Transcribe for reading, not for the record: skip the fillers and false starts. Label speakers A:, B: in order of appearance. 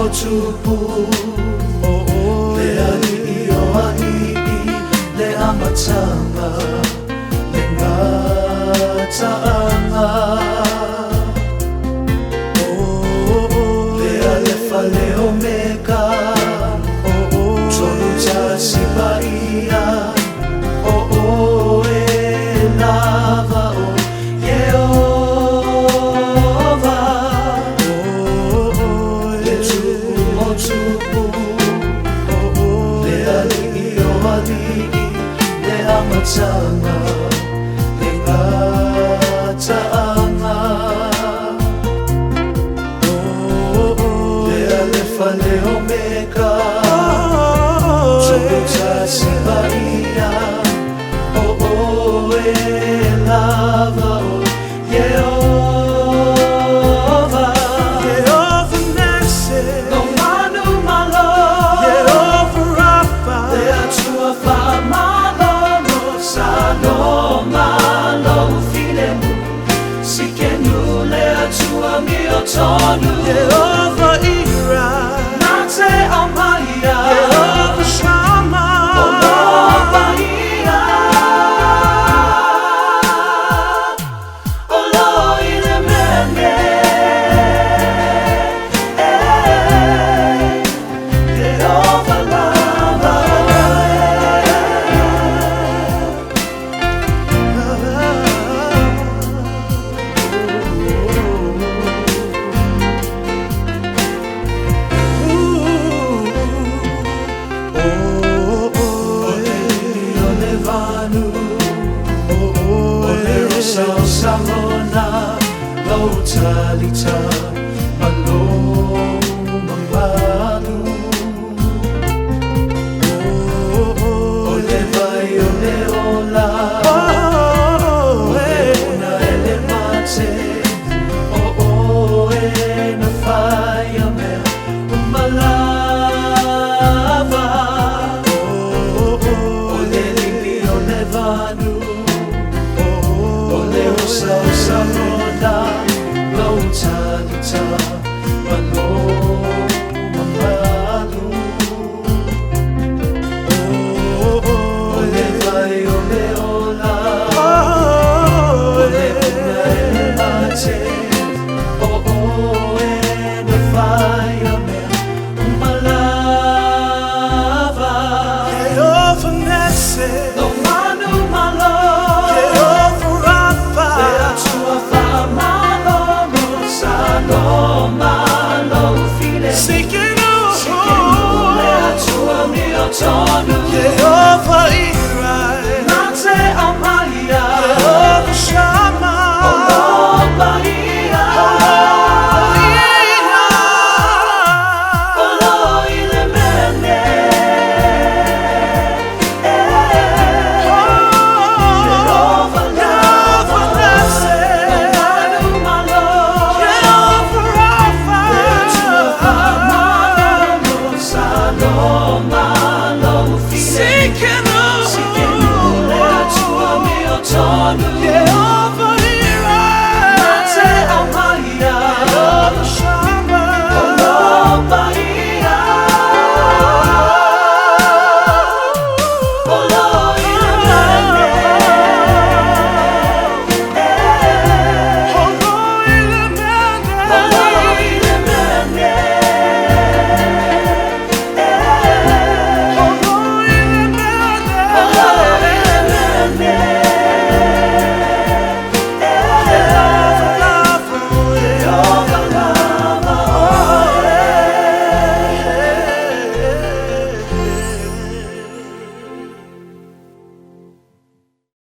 A: motupu le ali o ali le amatanga le ngataanga le alefa le omega tonu tasipaia e lava o Yehova le tupu le ali o ali le amatanga le ngataanga le alefa le omega tonu tasipaia lava o Yehova
B: Yehova Nese
A: no manu malo
B: Yehova Rapha
A: le atua fa malo no sa no malo filemu sikenu le atua mio tonu
B: Yehova Ira
A: nate amaya
B: Yehova Shama
A: Samona Lautalita Malo Mamadu Ole vai ole ola Ole una ele mate e na fire me umalava Ole libi ole vanu Samona Lautalita Malo Mamadu Ole vai ole ola Ole una ele mate e na fire me umalava
B: Yehova Nese
A: no manu malo
B: Yehova